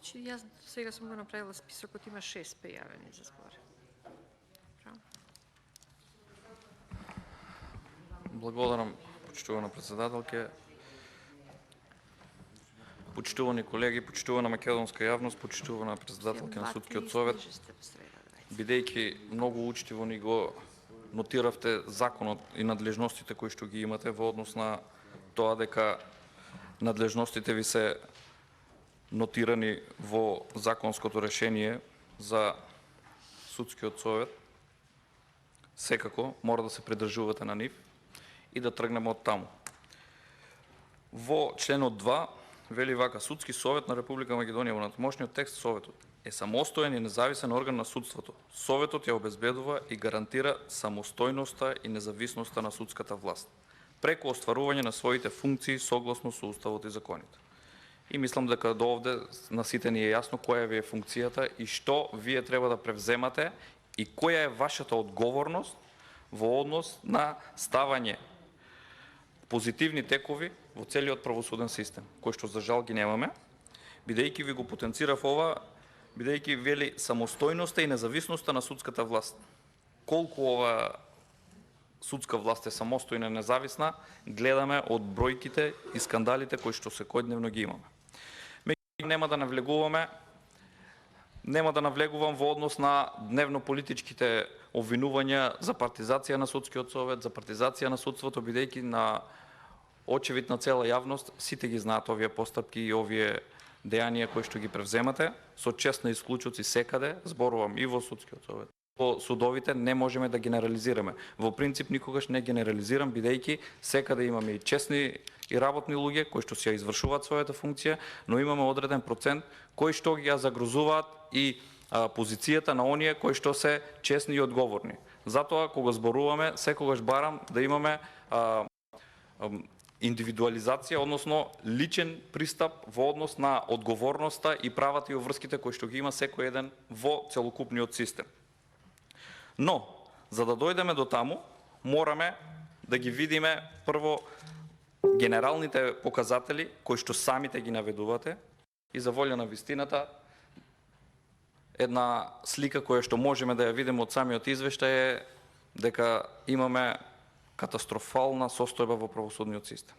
Значи, јас сега сум го направила списокот, има 6 пријавени за збор. Благодарам, почитувана председателке. Почитувани колеги, почитувана македонска јавност, почитувана председателка на Судскиот совет. Бидејќи многу учтиво ни го нотиравте законот и надлежностите кои што ги имате во однос на тоа дека надлежностите ви се нотирани во законското решение за Судскиот совет, секако мора да се придржувате на нив и да тргнеме од таму. Во членот 2 вели вака: Судски совет на Република Македонија, во натамошниот текст советот е самостоен и независен орган на судството. Советот ја обезбедува и гарантира самостојноста и независноста на судската власт преку остварување на своите функции согласно со уставот и законите. И мислам дека до овде на сите ни е јасно која ви е функцијата и што вие треба да превземате и која е вашата одговорност во однос на ставање позитивни текови во целиот правосуден систем, кој што за жал ги немаме, бидејќи ви го потенцирав ова, бидејќи вели самостојноста и независноста на судската власт. Колку ова судска власт е самостојна и независна, гледаме од бројките и скандалите кои што секојдневно ги имаме. Нема да навлегувам во однос на дневно-политичките обвинувања за партизација на Судскиот совет, за партизација на судството, бидејќи на очевид на цела јавност сите ги знаат овие постапки и овие дејанија кои што ги превземате, со чест на исклучоци секаде, зборувам и во Судскиот совет. Во судовите не можеме да генерализираме. Во принцип никогаш не генерализирам, бидејќи секаде имаме и честни и работни луѓе кои што си ја извршуваат својата функција, но имаме одреден процент кои што ги ја загрозуваат и позицијата на оние кои што се честни и одговорни. Затоа кога зборуваме, секогаш барам да имаме индивидуализација, односно личен пристап во однос на одговорноста и правата и обврските кои што ги има секој еден во целокупниот систем. Но, за да дојдеме до таму, мораме да ги видиме прво генералните показатели кои што самите ги наведувате и за волја на вистината една слика која што можеме да ја видиме од самиот извештај е дека имаме катастрофална состојба во правосудниот систем.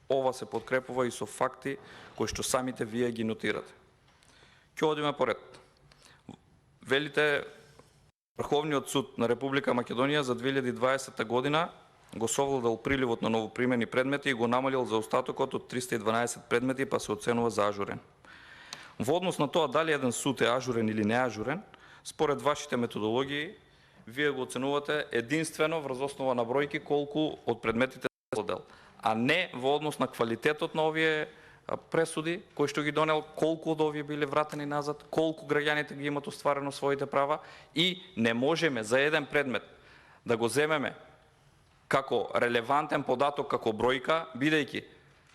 Ова се подкрепува и со факти кои што самите вие ги нотирате. Ќе одиме поред. Велите Врховниот суд на Република Македонија за 2020 година го совладал приливот на новопримени предмети и го намалил заостатокот од 312 предмети, па се оценува за ажурен. Во однос на тоа дали еден суд е ажурен или не ажурен, според вашите методологии, вие го оценувате единствено врз основа на бројки колку од предметите се совладал, а не во однос на квалитетот на овие пресуди кои што ги донел, колку од овие биле вратени назад, колку граѓаните ги имат остварено своите права и не можеме за еден предмет да го земеме како релевантен податок, како бројка, бидејќи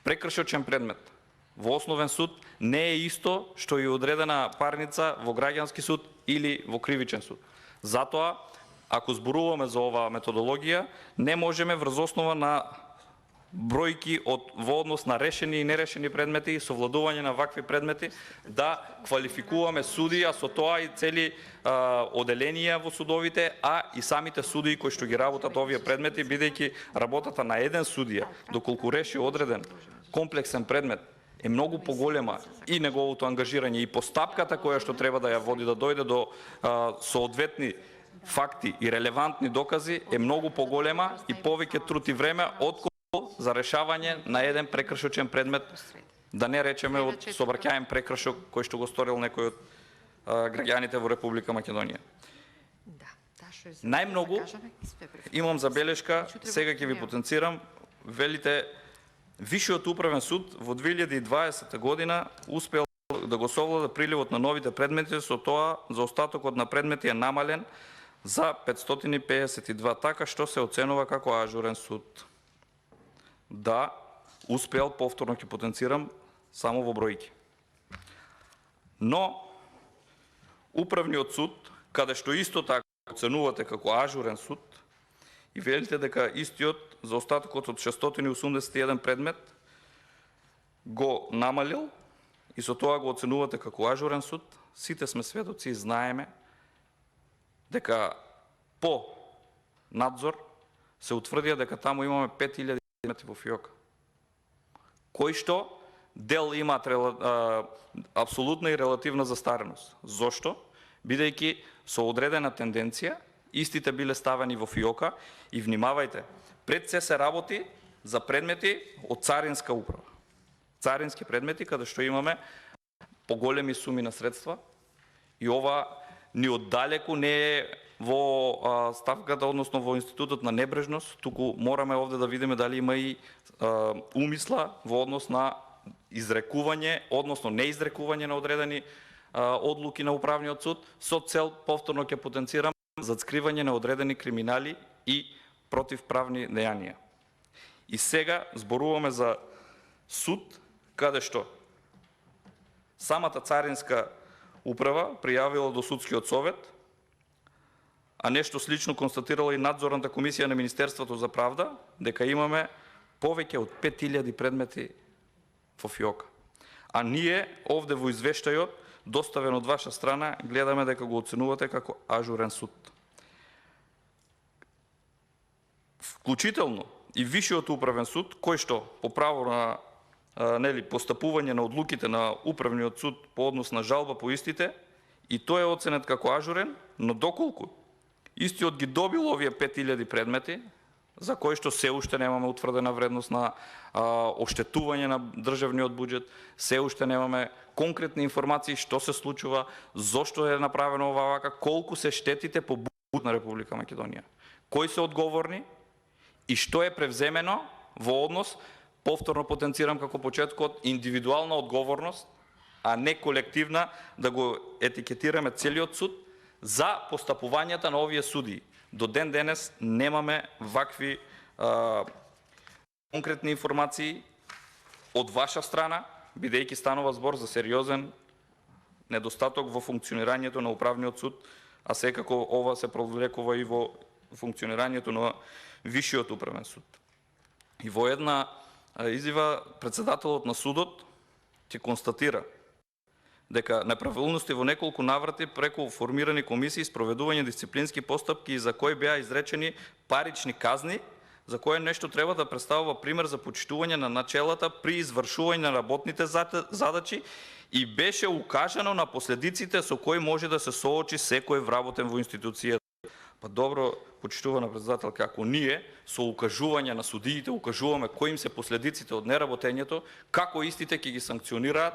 прекршочен предмет во основен суд не е исто што е одредена парница во граѓански суд или во кривичен суд. Затоа, ако зборуваме за оваа методологија, не можеме врз основа на бројки во однос на решени и нерешени предмети и совладување на вакви предмети да квалификуваме судии, а со тоа и цели оделенија во судовите, а и самите судии кои што ги работат овие предмети, бидејќи работата на еден судија, доколку реши одреден комплексен предмет, е многу поголема и неговото ангажирање и постапката која што треба да ја води да дојде до соодветни факти и релевантни докази е многу поголема и повеќе труд и време отколку за решавање на еден прекршочен предмет, да не речеме од сообраќаен прекршок кој што го сторил некој од граѓаните во Република Македонија. Најмногу имам забелешка, сега ќе ви потенцирам, велите Вишиот управен суд во 2020 година успел да го совлада приливот на новите предмети, со тоа заостатокот на предмети е намален за 552, така што се оценува како ажурен суд. Да, успеал, повторно ќе потенцирам, само во бројки. Но, Управниот суд, каде што исто така оценувате како ажурен суд, и велите дека истиот заостатокот од 681 предмет го намалил и со тоа го оценувате како ажурен суд, сите сме сведоци и знаеме дека по надзор се утврдија дека таму имаме 5000 предмети во ФИОК, кои што дел имаат апсолутна и релативна застареност. Зошто? Бидејќи со одредена тенденција истите биле ставени во ФИОК и внимавајте, пред се работи за предмети од царинска управа. Царински предмети каде што имаме поголеми суми на средства и ова ни оддалеку не е во ставката, односно во институтот на небрежност, туку мораме овде да видиме дали има и умисла во однос на изрекување, односно неизрекување на одредени одлуки на управниот суд со цел, повторно ќе потенцирам, за скривање на одредени криминали и противправни дејанија. И сега зборуваме за суд каде што самата царинска управа пријавила до судскиот совет, а нешто слично констатирала и надзорната комисија на Министерството за правда, дека имаме повеќе од 5000 предмети во ФИОК. А ние овде во извештајот, доставен од ваша страна, гледаме дека го оценувате како ажурен суд. Вклучително и Висшиот управен суд, кој што по право на постапување на одлуките на управниот суд по однос на жалба по истите, и тој е оценет како ажурен, но доколку истиот ги добил овие 5000 предмети, за кои што се уште немаме утврдена вредност на оштетување на државниот буџет, се уште немаме конкретни информации што се случува, зошто е направено ова вака, колку се штетите по буџетот на Република Македонија, кои се одговорни и што е превземено во однос, повторно потенцирам како почеткот, индивидуална одговорност, а не колективна, да го етикетираме целиот суд за постапувањата на овие судии. До ден денес немаме вакви конкретни информации од ваша страна, бидејќи станува збор за сериозен недостаток во функционирањето на управниот суд, а секако ова се провлекува и во функционирањето на Висшиот управен суд. И во една изјава претседателот на судот ќе констатира дека неправилности во неколку наврати преку формирани комисии, спроведување дисциплински постапки и за кои беа изречени парични казни, за кое нешто треба да представува пример за почитување на начелата при извршување на работните задачи и беше укажано на последиците со кои може да се соочи секој вработен во институцијата. Па добро, почитувана председателка, ако ние со укажување на судиите укажуваме кои им се последиците од неработењето, како истите ќе ги санкционираат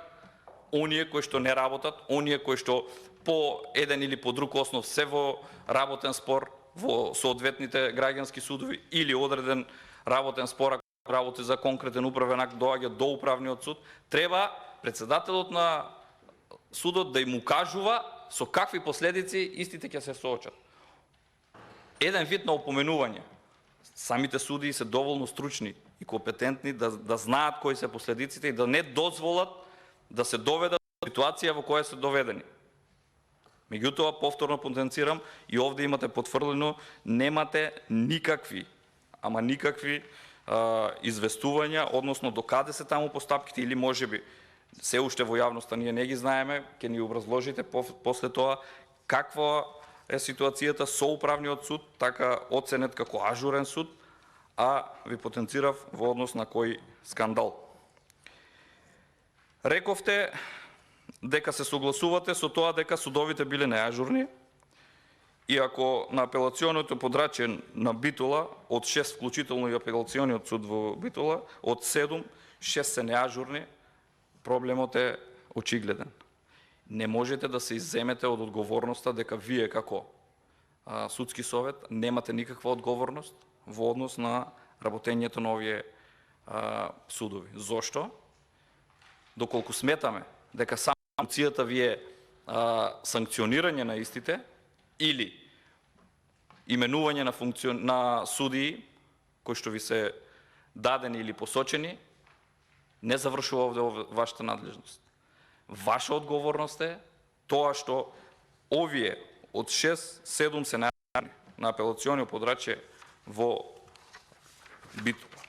оние кои што не работат, оние кои што по еден или по друг основ се во работен спор во соодветните граѓански судови или одреден работен спор, ако работи за конкретен управен акт доаѓа до управниот суд, треба председателот на судот да им укажува со какви последици истите ќе се соочат. Еден вид на опоменување. Самите судии се доволно стручни и компетентни да знаат кои се последиците и да не дозволат да се доведат до ситуација во која се доведени. Меѓутоа, повторно потенцирам, и овде имате потврдено, немате никакви, ама никакви известувања, односно докаде се таму постапките или можеби се уште во јавноста ние не ги знаеме, ќе ни образложите после тоа каква е ситуацијата со управниот суд, така оценет како ажурен суд, а ви потенцирав во однос на кој скандал. Рековте дека се согласувате со тоа дека судовите биле неажурни и ако на апелационото подрачје на Битола, од 6 вклучително и апелациониот суд во Битола, од 7, 6 се неажурни, проблемот е очигледен. Не можете да се изземете од одговорноста дека вие како судски совет немате никаква одговорност во однос на работењето на овие судови. Зошто? Доколку сметаме дека само функцијата ви е санкционирање на истите или именување на судии кои што ви се дадени или посочени, не завршува овде вашата надлежност. Ваша одговорност е тоа што овие од 6-7 се најавни на апелациониот подрачје во Битола.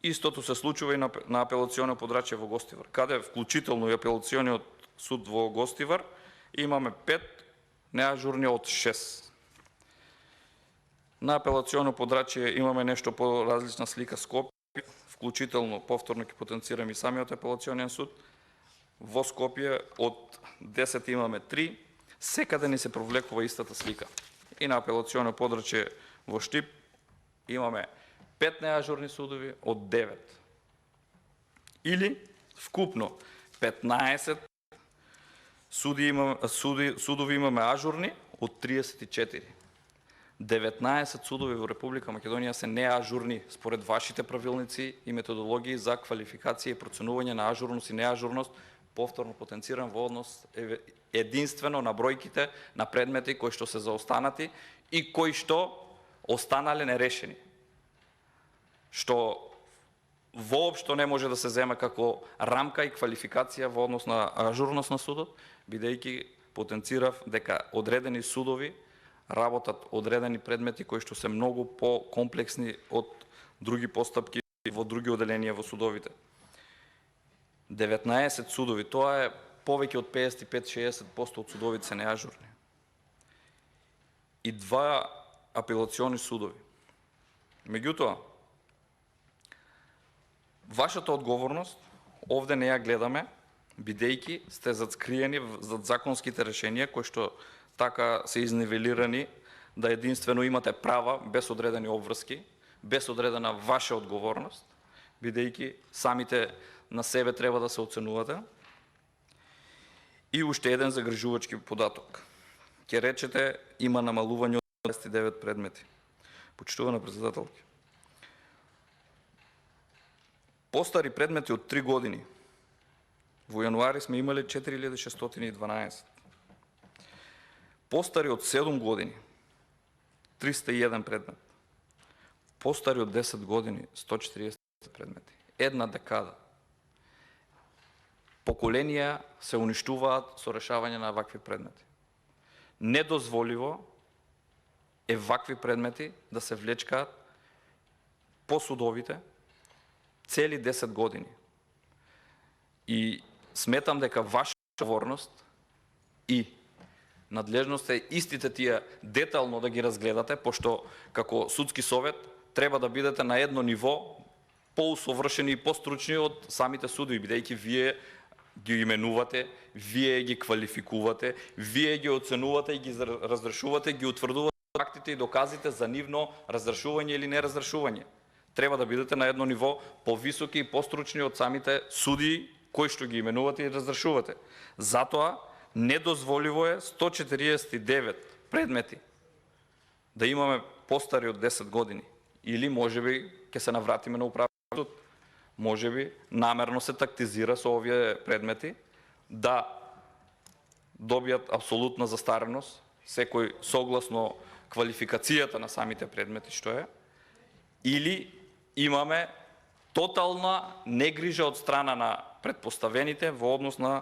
Истото се случува и на апелационно подрачје во Гостивар, каде вклучително и апелациониот суд во Гостивар имаме 5 неажурни од 6. На апелационно подрачје имаме нешто по-различна слика Скопје, вклучително повторно ќе потенцирам и самиот апелационен суд. Во Скопје од 10 имаме 3, секаде ни се провлекува истата слика. И на апелационно подрачје во Штип имаме 5 неажурни судови од 9. Или вкупно 15 судови имаме ажурни од 34. 19 судови во Република Македонија се неажурни според вашите правилници и методологии за квалификација и проценување на ажурност и неажурност, повторно потенциран во однос единствено на бројките на предмети кои што се заостанати и кои што останале нерешени. Што воопшто не може да се зема како рамка и квалификација во однос на ажурност на судот, бидејќи потенцирав дека одредени судови работат одредени предмети кои што се многу по-комплексни од други постапки во други оделенија во судовите. 19 судови, тоа е повеќе од 55-60% од судовите се неажурни. И 2 апелациони судови. Меѓутоа, вашата одговорност овде не ја гледаме, бидејќи сте зацкриени зад законските решенија кои што така се изнивелирани да единствено имате права без одредени обврски, без одредена ваша одговорност, бидејќи самите на себе треба да се оценувате. И уште еден загрижувачки податок. Ќе речете има намалување од 29 предмети. Почитувана председателка. Постари предмети од 3 години. Во јануари сме имали 4612. Постари од 7 години 301 предмет. Постари од 10 години 140 предмети. Една декада. Поколенија се уништуваат со решавање на вакви предмети. Недозволиво е вакви предмети да се влечкаат по судовите цели 10 години. И сметам дека ваша отговорност и надлежност е истите тие детално да ги разгледате, пошто како судски совет треба да бидете на едно ниво поусовршени и постручни од самите судови, бидејќи вие ги именувате, вие ги квалификувате, вие ги оценувате и ги разрешувате, ги утврдувате фактите и доказите за нивно разрешување или неразрешување. Треба да бидете на едно ниво повисоки и постручни од самите судии кои што ги именувате и разрешувате. Затоа недозволиво е 149 предмети да имаме постари од 10 години. Или можеби ќе се навратиме на управен суд. Можеби намерно се тактизира со овие предмети да добијат апсолутна застареност, секој согласно квалификацијата на самите предмети што е, или имаме тотална негрижа од страна на предпоставените во однос на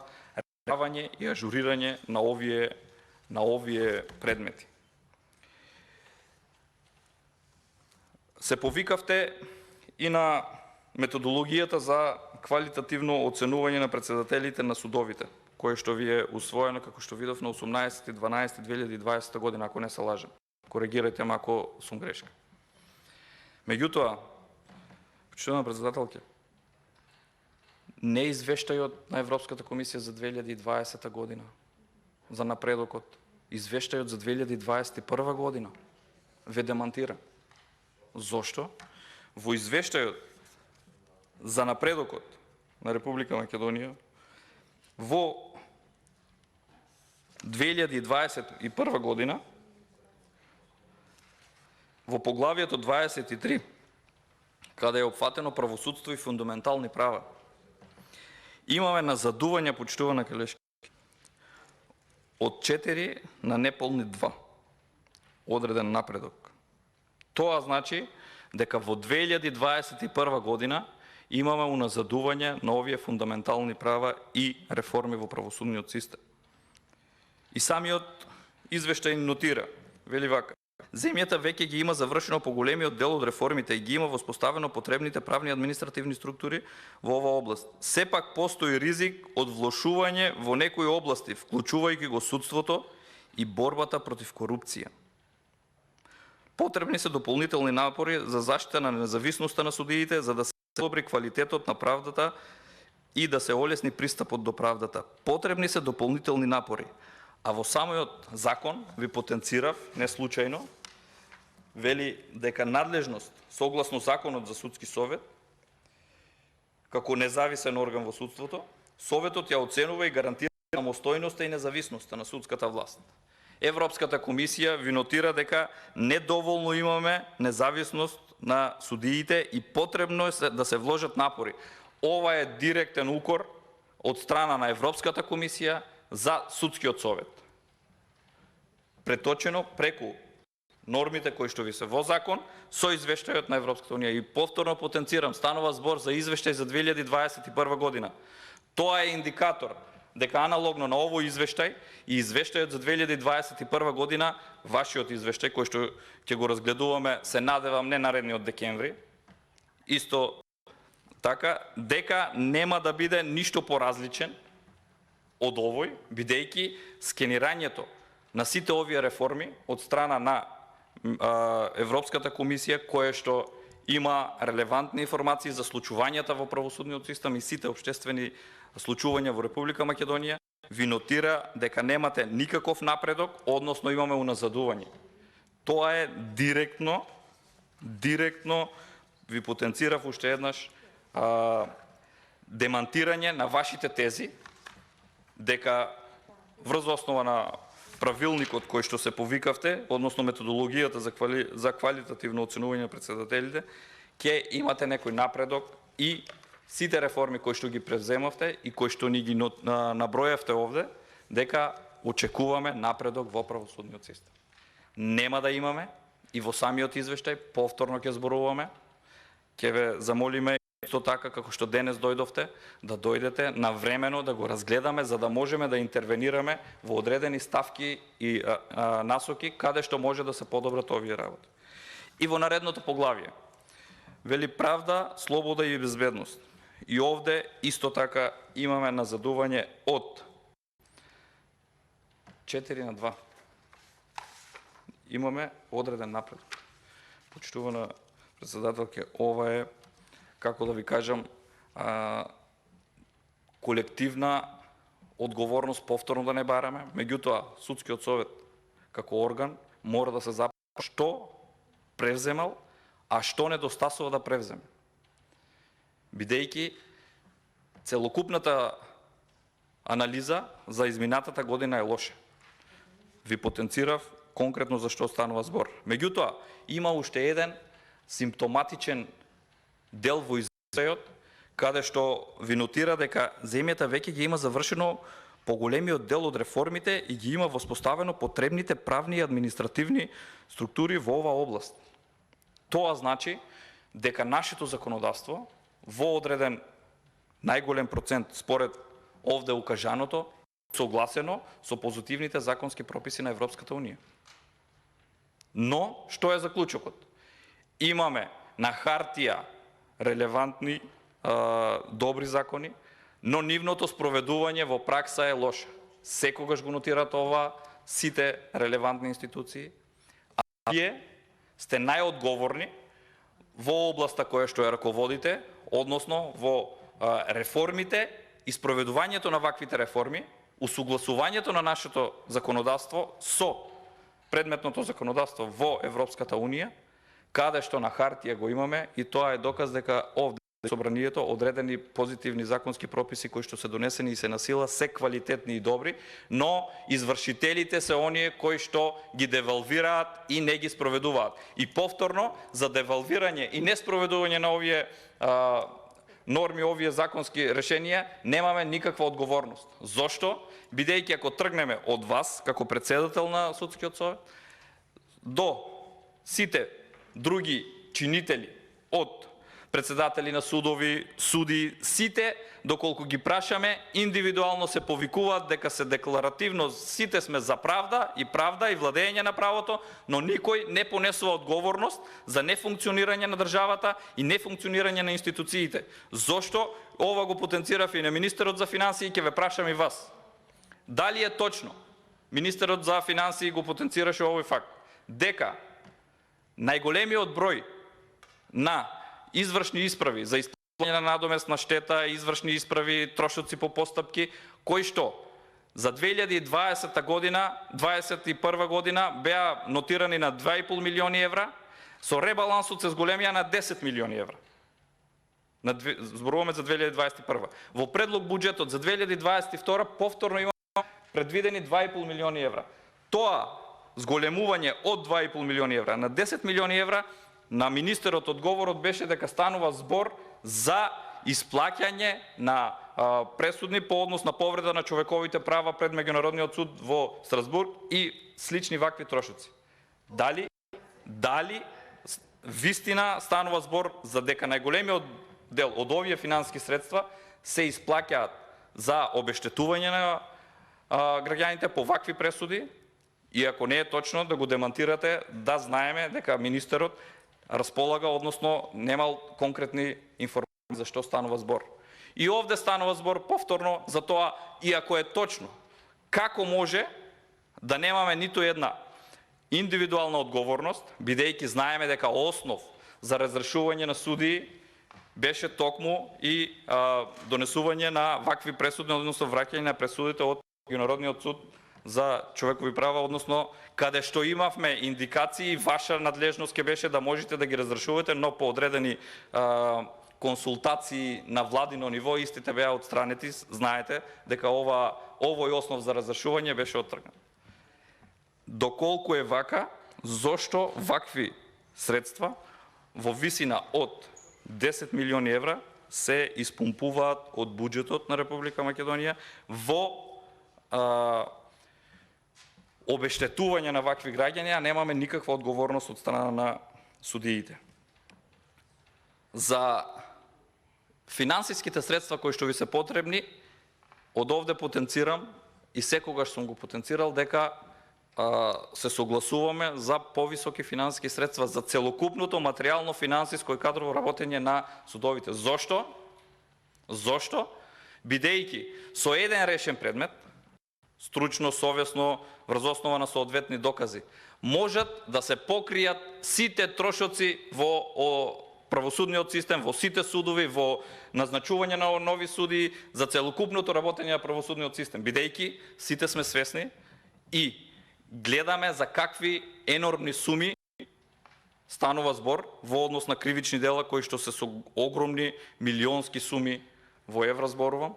решавање и ажурирање на овие предмети. Се повикавте и на методологијата за квалитативно оценување на председателите на судовите, кое што ви е усвоено, како што видов, на 18.12.2020 година, ако не се лажам. Коригирајте ме ако сум грешка. Меѓутоа, почитувана председателке, не извештајот на Европската комисија за 2020 година за напредокот, извештајот за 2021 година ве демантира. Зошто? Во извештајот за напредокот на Република Македонија во 2021 година во поглавието 23, каде е опфатено правосудство и фундаментални права, имаме назадување, почитувана Келешки, од 4 на неполни 2 одреден напредок. Тоа значи дека во 2021 година имаме уназадување на овие фундаментални права и реформи во правосудниот систем. И самиот извештај нотира, вели вака: Земјата веќе ги има завршено поголемиот дел од реформите и ги има воспоставено потребните правни и административни структури во оваа област. Сепак постои ризик од влошување во некои области, вклучувајќи го судството и борбата против корупција. Потребни се дополнителни напори за заштита на независноста на судиите, за да се подобри квалитетот на правдата и да се олесни пристапот до правдата. Потребни се дополнителни напори. А во самиот закон, ви потенцирав, не случајно, вели дека надлежност, согласно Законот за судски совет, како независен орган во судството, Советот ја оценува и гарантира самостојноста и независноста на судската власт. Европската комисија ви нотира дека недоволно имаме независност на судиите и потребно е да се вложат напори. Ова е директен укор од страна на Европската комисија за судскиот совет. Преточено преку нормите кои што ви се во закон со извештајот на Европската унија. И повторно потенцирам, станува збор за извештај за 2021 година. Тоа е индикатор дека аналогно на овој извештај и извештајот за 2021 година, вашиот извештај кој што ќе го разгледуваме, се надевам не наредниот декември, исто така, дека нема да биде ништо поразличен од овој, бидејќи скенирањето на сите овие реформи од страна на Европската комисија, која што има релевантни информации за случувањата во правосудниот систем и сите општествени случувања во Република Македонија, ви нотира дека немате никаков напредок, односно имаме уназадување. Тоа е директно ви потенцирав уште еднаш демантирање на вашите тези, дека врз основа на правилникот кој што се повикавте, односно методологијата за квалитативно оценување на председателите, ќе имате некој напредок и сите реформи кои што ги превземавте и кои што ни ги набројавте овде, дека очекуваме напредок во правосудниот систем. Нема да имаме и во самиот извештај, повторно ќе зборуваме, ќе ве замолиме исто така како што денес дојдовте, да дојдете навремено да го разгледаме, за да можеме да интервенираме во одредени ставки и насоки, каде што може да се подобрат овие работи. И во наредното поглавје, вели правда, слобода и безбедност. И овде исто така имаме назадување од 4 на 2. Имаме одреден напредок. Почитувана председателке, ова е, како да ви кажам, колективна одговорност повторно да не бараме. Меѓутоа, судскиот совет како орган мора да се запита што превземал, а што недостасува да превземе. Бидејќи целокупната анализа за изминатата година е лоша. Ви потенцирав конкретно за што станува збор. Меѓутоа, има уште еден симптоматичен дел во извештајот, каде што ви нотира дека земјата веќе ги има завршено поголемиот дел од реформите и ги има воспоставено потребните правни и административни структури во оваа област. Тоа значи дека нашето законодавство во одреден најголем процент според овде укажаното согласено со позитивните законски прописи на Европската унија. Но, што е заклучокот? Имаме на хартија релевантни, добри закони, но нивното спроведување во пракса е лоша. Секогаш го нотираат ова сите релевантни институции, а вие сте најодговорни во областа која што ја раководите, односно во реформите и спроведувањето на ваквите реформи, усугласувањето на нашето законодавство со предметното законодавство во Европската унија, каде што на хартија го имаме, и тоа е доказ дека овде собранието одредени позитивни законски прописи кои што се донесени и се на сила се квалитетни и добри, но извршителите се оние кои што ги девалвираат и не ги спроведуваат. И повторно, за девалвирање и неспроведување на овие норми, овие законски решенија, немаме никаква одговорност. Зошто? Бидејќи ако тргнеме од вас, како председател на Судскиот совет, до сите други чинители од председатели на судови, суди, сите, доколку ги прашаме, индивидуално се повикуваат дека се декларативно, сите сме за правда и владење на правото, но никој не понесува одговорност за нефункционирање на државата и нефункционирање на институциите. Зошто? Ова го потенцирав и на министерот за финансии и ќе ве прашам и вас. Дали е точно, министерот за финансии го потенцираше овој факт, дека најголемиот број на извршни исправи за исплаќање на надоместна штета, извршни исправи, трошоци по постапки, кои што за 2020 година, 2021 година беа нотирани на 2,5 милиони евра, со ребалансот се зголемија на 10 милиони евра. Зборуваме за 2021. Во предлог буџетот за 2022 повторно имаме предвидени 2,5 милиони евра. Тоа зголемување од 2,5 милиони евра на 10 милиони евра, на министерот одговорот беше дека станува збор за исплаќање на пресудни по однос на повреда на човековите права пред Меѓународниот суд во Страсбург и слични вакви трошоци. Дали вистина станува збор за дека најголемиот дел од овие финансиски средства се исплаќаат за обештетување на граѓаните по вакви пресуди, и ако не е точно да го демантирате, да знаеме дека министерот располага, односно немал конкретни информации за што станува збор. И овде станува збор повторно за тоа, и ако е точно, како може да немаме ниту една индивидуална одговорност, бидејќи знаеме дека основ за разрешување на судии беше токму и донесување на вакви пресуди, односно враќање на пресудите од Меѓународниот суд за човекови права, односно каде што имавме индикации, ваша надлежност ќе беше да можете да ги разрешувате, но по одредени консултации на владино ниво истите беа отстранети. Знаете дека овој основ за разрешување беше оттргнат. Доколку е вака, зошто вакви средства во висина од 10 милиони евра се испумпуваат од буџетот на Република Македонија во обештетување на вакви граѓани, а немаме никаква одговорност од страна на судиите. За финансиските средства кои што ви се потребни, од овде потенцирам и секогаш сум го потенцирал дека се согласуваме за повисоки финансиски средства за целокупното материјално, финансиско и кадрово работење на судовите. Зошто? Бидејќи со еден решен предмет, стручно, совесно, врз основа на соодветни докази, можат да се покријат сите трошоци во правосудниот систем, во сите судови, во назначување на нови судии, за целокупното работење на правосудниот систем, бидејќи сите сме свесни и гледаме за какви енормни суми станува збор во однос на кривични дела кои што се со огромни милионски суми во евра зборувам.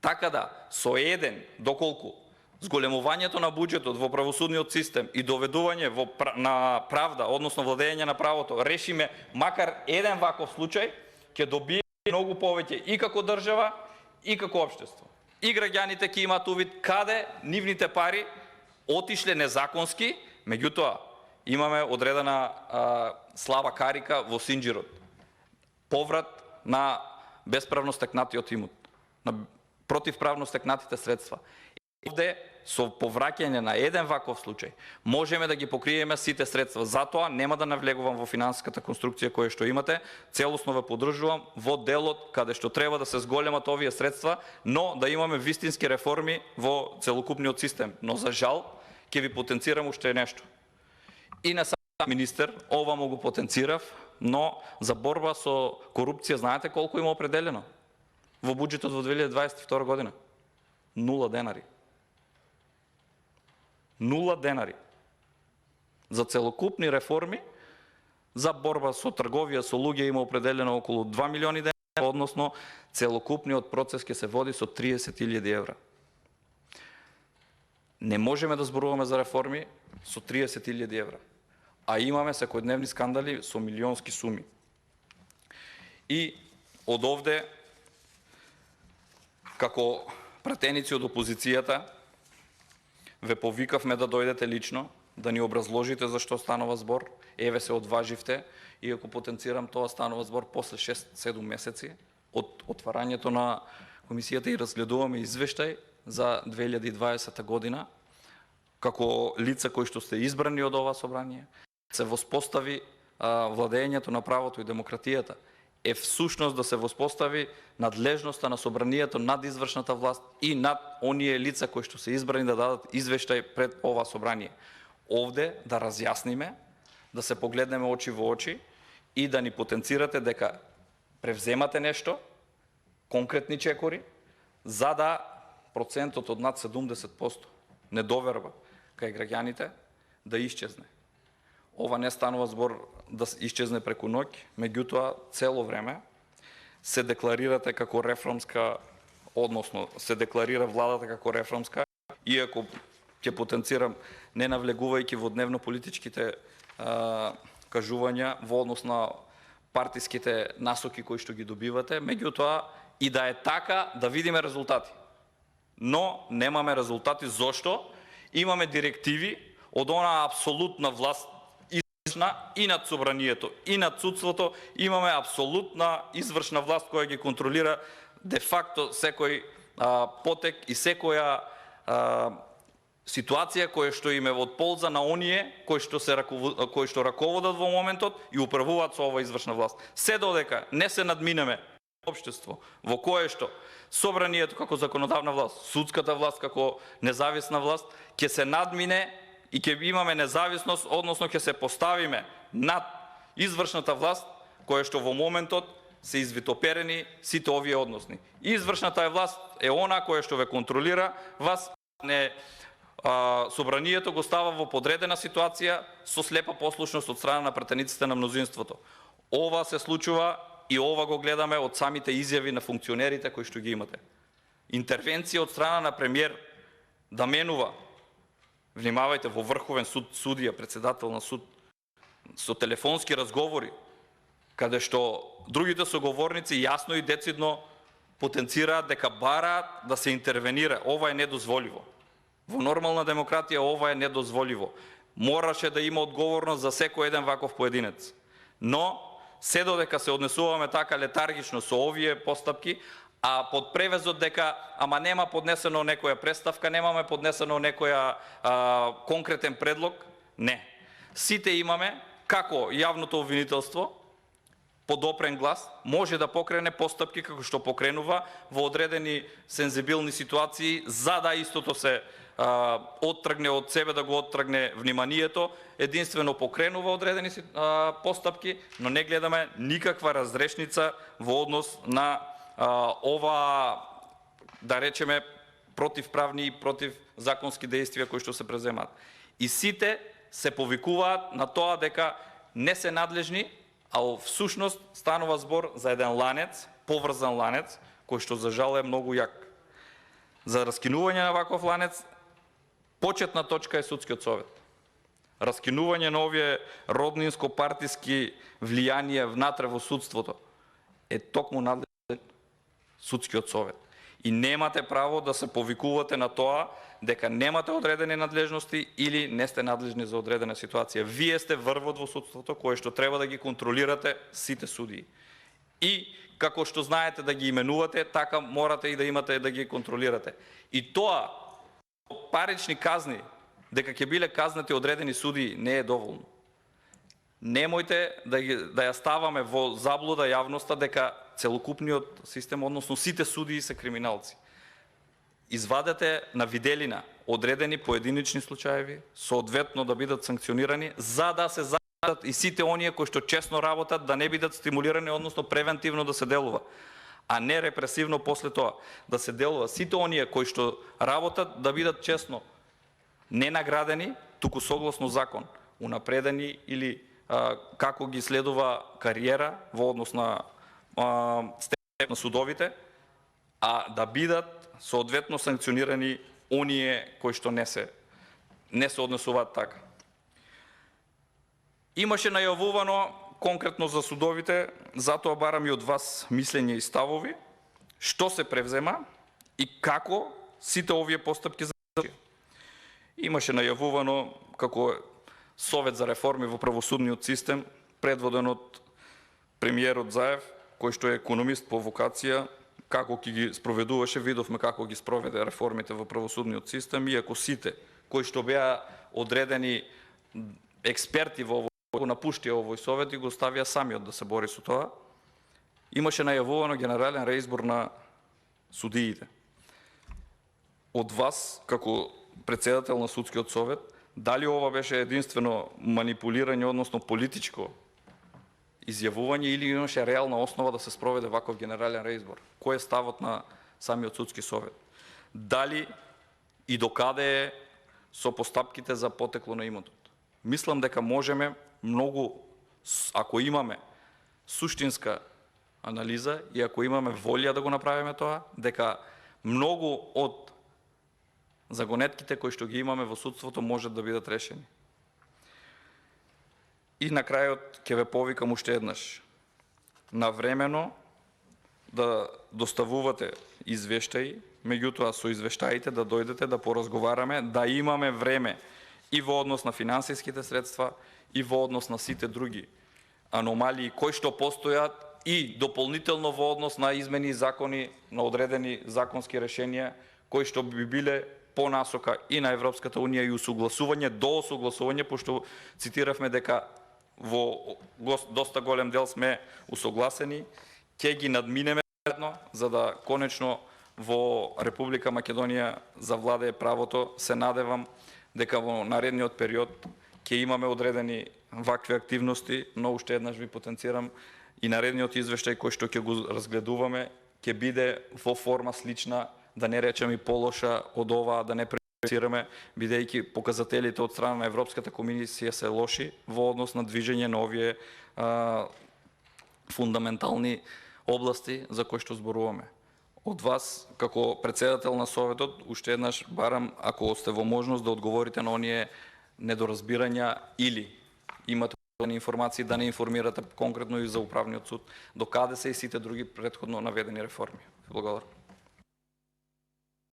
Така да, со еден, доколку зголемувањето на буџетот во правосудниот систем и доведување на правда, односно владење на правото, решиме макар еден ваков случај, ќе добие многу повеќе и како држава, и како општество. И граѓаните ќе имаат увид каде нивните пари отишле незаконски, меѓутоа имаме одредена слаба карика во синџирот. Поврат на бесправно стекнатиот имот, на противправно стекнатите средства. Овде, со повраќање на еден ваков случај, можеме да ги покриеме сите средства. Затоа нема да навлегувам во финансиската конструкција која што имате, целосно ве поддржувам во делот каде што треба да се зголемат овие средства, но да имаме вистински реформи во целокупниот систем. Но за жал, ќе ви потенцирам уште нешто. И на самиот министер, ова му го потенцирав, но за борба со корупција знаете колку има определено во буџетот во 2022 година? 0 денари. 0 денари. За целокупни реформи, за борба со трговија со луѓе има определено околу 2 милиони денари, односно целокупниот процес ќе се води со 30.000 евра. Не можеме да зборуваме за реформи со 30.000 евра, а имаме секојдневни скандали со милионски суми. И од овде, како пратеници од опозицијата, ве повикавме да дојдете лично, да ни образложите зашто станува збор. Еве се одваживте, иако потенцирам тоа станува збор после 6-7 месеци од отварањето на комисијата и разгледуваме извештај за 2020 година, како лица кои што сте избрани од ова собрание, се воспостави владењето на правото и демократијата, е всушност да се воспостави надлежноста на собранието над извршната власт и над оние лица кои што се избрани да дадат извештај пред ова собрание. Овде да разјасниме, да се погледнеме очи во очи и да ни потенцирате дека превземате нешто, конкретни чекори, за да процентот од над 70% недоверба кај граѓаните да исчезне. Ова не станува збор да исчезне преку ноќ, меѓутоа цело време се декларирате како реформска, односно се декларира владата како реформска, иако ќе потенцирам не навлегувајќи во дневно-политичките кажувања во однос на партиските насоки кои што ги добивате, меѓутоа и да е така да видиме резултати. Но немаме резултати. Зошто? Имаме директиви од она апсолутна власт и над собранието, и над судството, имаме апсолутна извршна власт која ги контролира де факто секој потек и секоја ситуација која што им е од полза на оние кои што раководат во моментот и управуваат со ова извршна власт. Се додека не се надминеме општество во кое што собранието како законодавна власт, судската власт како независна власт ќе се надмине и ќе имаме независност, односно ќе се поставиме над извршната власт, која што во моментот се извитоперени сите овие односни. Извршната власт е она која што ве контролира, вас не собранието го става во подредена ситуација со слепа послушност од страна на претениците на мнозинството. Ова се случува и ова го гледаме од самите изјави на функционерите кои што ги имате. Интервенција од страна на премиер да менува, внимавајте, во Врховен суд, судија, председател на суд, со телефонски разговори, каде што другите соговорници јасно и децидно потенцираат дека бараат да се интервенира. Ова е недозволиво. Во нормална демократија ова е недозволиво. Мораше да има одговорност за секој еден ваков поединец. Но се додека се однесуваме така летаргично со овие постапки, а под превезот дека ама нема поднесено некоја преставка, немаме поднесено некоја конкретен предлог, не. Сите имаме како јавното обвинителство подопрен глас може да покрене постапки како што покренува во одредени сензибилни ситуации, за да истото се оттргне од себе, да го оттргне вниманието, единствено покренува одредени постапки, но не гледаме никаква разрешница во однос на ова, да речеме, противправни и противзаконски действија кои што се преземаат. И сите се повикуваат на тоа дека не се надлежни, а всушност станува збор за еден ланец, поврзан ланец, кој што за жал е многу јак. За раскинување на ваков ланец, почетна точка е судскиот совет. Раскинување на овие роднинско-партиски влијанија внатре во судството е токму надлежен судскиот совет. И немате право да се повикувате на тоа дека немате одредени надлежности или не сте надлежни за одредена ситуација. Вие сте врвот во судството кое што треба да ги контролирате сите судии. И како што знаете да ги именувате, така морате и да имате да ги контролирате. И тоа парични казни, дека ќе биле казнати одредени судии, не е доволно. Немојте да ја ставаме во заблуда јавноста дека целокупниот систем, односно сите судии се криминалци. Извадете на виделина одредени поединични случаеви, соодветно да бидат санкционирани, за да се заштитат и сите оние кои што честно работат да не бидат стимулирани, односно превентивно да се делува, а не репресивно после тоа да се делува. Сите оние кои што работат да бидат честно не наградени, туку согласно закон, унапредени или како ги следува кариера во однос на степен на судовите, а да бидат соодветно санкционирани оние кои што не се однесуваат така. Имаше најавувано конкретно за судовите, затоа барам и од вас мислење и ставови, што се превзема и како сите овие постапки завршија. Имаше најавувано како Совет за реформи во правосудниот систем, предводен од премиерот Заев, кој што е економист по вокација, како ќе ги спроведуваше, видовме како ги спроведе реформите во правосудниот систем, иако сите кои што беа одредени експерти во овој, напуштија овој совет и го ставија самиот да се бори со тоа. Имаше најавувано генерален реизбор на судиите. Од вас, како председател на судскиот совет, дали ова беше единствено манипулирање, односно политичко изјавување, или имаше реална основа да се спроведе ваков генерален реизбор? Кој е ставот на самиот судски совет? Дали и докаде е со постапките за потекло на имотот? Мислам дека можеме многу, ако имаме суштинска анализа и ако имаме волја да го направиме тоа, дека многу од загонетките кои што ги имаме во судството можат да бидат решени. И на крајот ќе ве повикам уште еднаш навремено да доставувате извештаи, меѓутоа со извештаите да дојдете да поразговараме, да имаме време и во однос на финансиските средства, и во однос на сите други аномалии кои што постојат, и дополнително во однос на измени закони, на одредени законски решенија кои што би биле по насока и на Европската унија и усогласување, до усогласување, пошто цитиравме дека во доста голем дел сме усогласени, ќе ги надминеме заедно, за да конечно во Република Македонија завладее правото. Се надевам дека во наредниот период ќе имаме одредени вакви активности, но уште еднаш ви потенцирам и наредниот извештај кој што ќе го разгледуваме ќе биде во форма слична, да не речем и полоша од ова, да не прejudicираме, бидејќи показателите од страна на Европската комисија се лоши во однос на движење на овие фундаментални области за кои што зборуваме. Од вас, како председател на Советот, уште еднаш барам, ако сте во можност да одговорите на оние недоразбирања или имате информации, да не информирате конкретно и за Управниот суд, докаде се и сите други претходно наведени реформи. Благодарам.